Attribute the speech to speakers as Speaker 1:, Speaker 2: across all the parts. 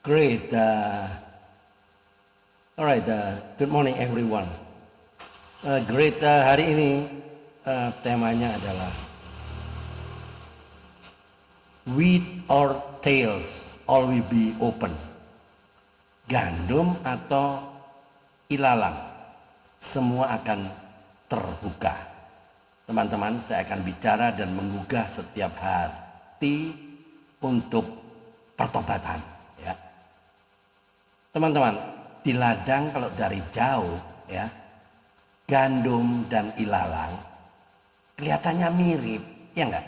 Speaker 1: Great. Alright. Good morning everyone. Great. Hari ini temanya adalah wheat or tails all will be open. Gandum atau ilalang, semua akan terbuka. Teman-teman, saya akan bicara dan menggugah setiap hati untuk pertobatan. Ya, teman-teman, di ladang kalau dari jauh, ya, gandum dan ilalang kelihatannya mirip, ya enggak?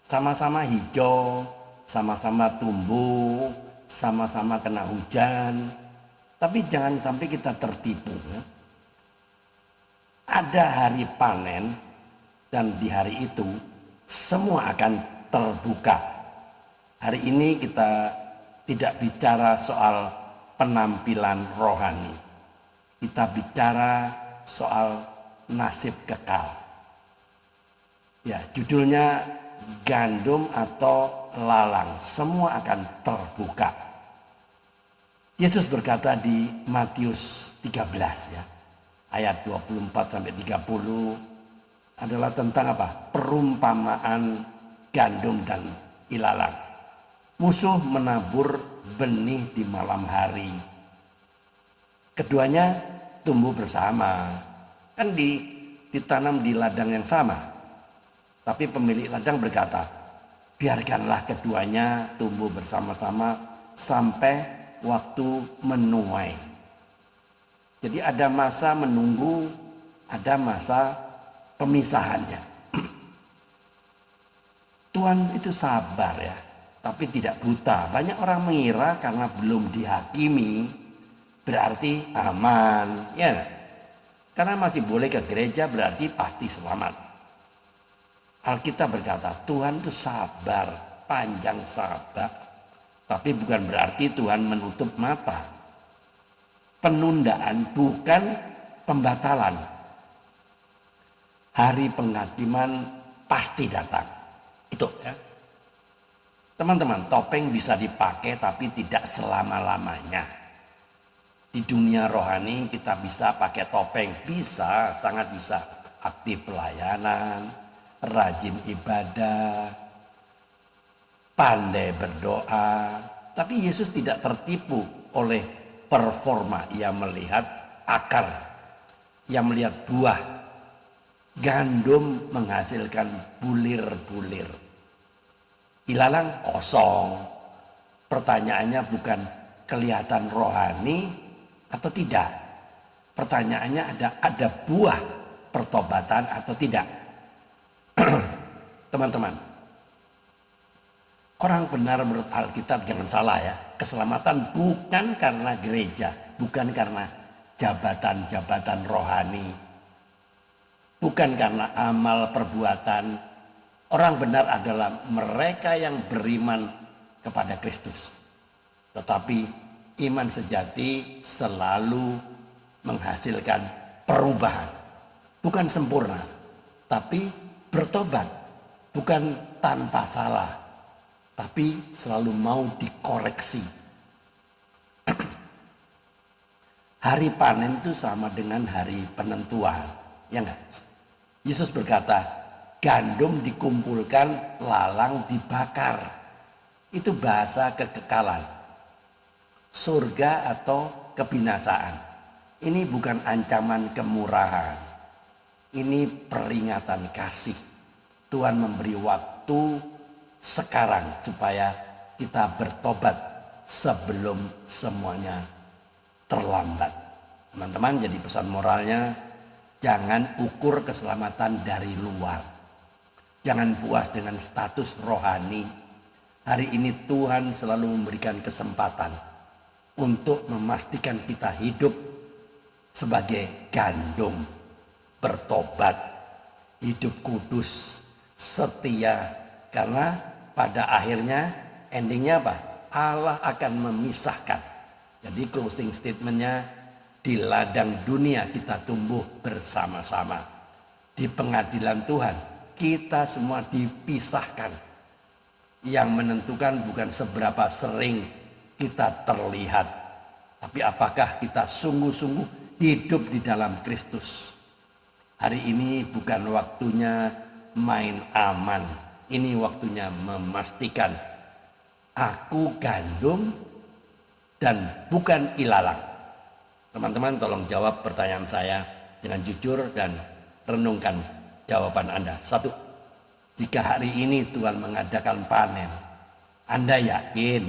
Speaker 1: Sama-sama hijau, sama-sama tumbuh, sama-sama kena hujan. Tapi jangan sampai kita tertipu. Ya. Ada hari panen dan di hari itu semua akan terbuka. Hari ini kita tidak bicara soal penampilan rohani. Kita bicara soal nasib kekal. Ya, judulnya gandum atau lalang, semua akan terbuka. Yesus berkata di Matius 13 ya, ayat 24 sampai 30 adalah tentang apa? Perumpamaan gandum dan ilalang. Musuh menabur benih di malam hari. Keduanya tumbuh bersama. Kan ditanam di ladang yang sama. Tapi pemilik ladang berkata, biarkanlah keduanya tumbuh bersama-sama sampai waktu menuai. Jadi ada masa menunggu, ada masa pemisahannya. Tuhan itu sabar ya, tapi tidak buta. Banyak orang mengira karena belum dihakimi berarti aman, ya. Karena masih boleh ke gereja berarti pasti selamat. Alkitab berkata, Tuhan itu sabar, panjang sabar. Tapi bukan berarti Tuhan menutup mata. Penundaan bukan pembatalan. Hari penghakiman pasti datang. Itu ya. Teman-teman, topeng bisa dipakai tapi tidak selama-lamanya. Di dunia rohani kita bisa pakai topeng. Bisa, sangat bisa. Aktif pelayanan, rajin ibadah, pandai berdoa. Tapi Yesus tidak tertipu oleh performa. Ia melihat akar, ia melihat buah. Gandum menghasilkan bulir-bulir, ilalang kosong. Pertanyaannya bukan kelihatan rohani atau tidak. Pertanyaannya ada buah pertobatan atau tidak. Teman-teman, orang benar menurut Alkitab jangan salah ya. Keselamatan bukan karena gereja, bukan karena jabatan-jabatan rohani, bukan karena amal perbuatan. Orang benar adalah mereka yang beriman kepada Kristus. Tetapi iman sejati selalu menghasilkan perubahan. Bukan sempurna, tapi bertobat. Bukan tanpa salah, tapi selalu mau dikoreksi. Hari panen itu sama dengan hari penentuan, ya enggak? Yesus berkata, gandum dikumpulkan, lalang dibakar. Itu bahasa kekekalan. Surga atau kebinasaan. Ini bukan ancaman kemurahan. Ini peringatan kasih. Tuhan memberi waktu sekarang supaya kita bertobat sebelum semuanya terlambat. Teman-teman, jadi pesan moralnya, jangan ukur keselamatan dari luar. Jangan puas dengan status rohani. Hari ini Tuhan selalu memberikan kesempatan untuk memastikan kita hidup sebagai gandum, bertobat, hidup kudus, setia. Karena pada akhirnya endingnya apa? Allah akan memisahkan. Jadi closing statementnya, di ladang dunia kita tumbuh bersama-sama. Di pengadilan Tuhan kita semua dipisahkan. Yang menentukan bukan seberapa sering kita terlihat. Tapi apakah kita sungguh-sungguh hidup di dalam Kristus? Hari ini bukan waktunya main aman. Ini waktunya memastikan aku gandum dan bukan ilalang. Teman-teman tolong jawab pertanyaan saya dengan jujur dan renungkan jawaban Anda. 1. Jika hari ini Tuhan mengadakan panen, Anda yakin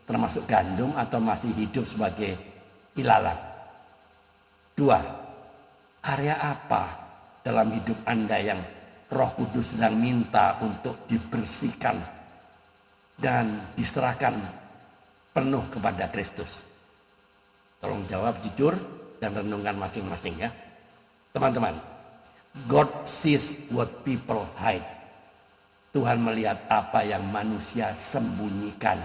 Speaker 1: termasuk gandum atau masih hidup sebagai ilalang? 2. Area apa dalam hidup Anda yang Roh Kudus sedang minta untuk dibersihkan dan diserahkan penuh kepada Kristus? Tolong jawab jujur dan renungkan masing-masing ya. Teman-teman, God sees what people hide. Tuhan melihat apa yang manusia sembunyikan.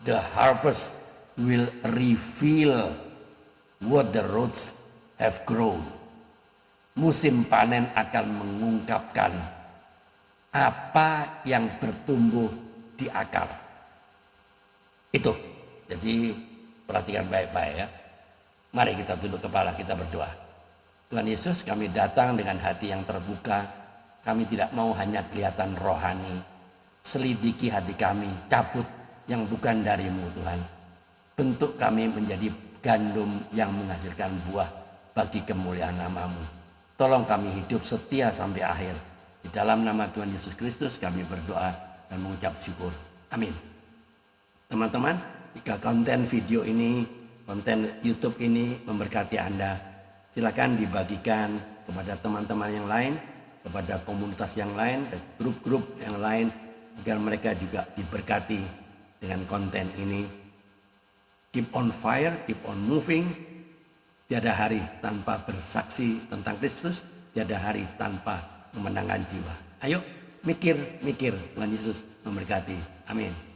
Speaker 1: The harvest will reveal what the roots have grown. Musim panen akan mengungkapkan apa yang bertumbuh di akar. Itu. Jadi perhatikan baik-baik ya. Mari kita tunduk kepala, kita berdoa. Tuhan Yesus, kami datang dengan hati yang terbuka. Kami tidak mau hanya kelihatan rohani. Selidiki hati kami, cabut yang bukan darimu Tuhan. Bentuk kami menjadi gandum yang menghasilkan buah bagi kemuliaan nama-Mu. Tolong kami hidup setia sampai akhir. Di dalam nama Tuhan Yesus Kristus kami berdoa dan mengucap syukur. Amin. Teman-teman, jika konten video ini, konten YouTube ini memberkati Anda, silakan dibagikan kepada teman-teman yang lain, kepada komunitas yang lain, grup-grup yang lain, agar mereka juga diberkati dengan konten ini. Keep on fire, keep on moving. Tiada hari tanpa bersaksi tentang Kristus, tiada hari tanpa memenangkan jiwa. Ayo, mikir, Tuhan Yesus memberkati. Amin.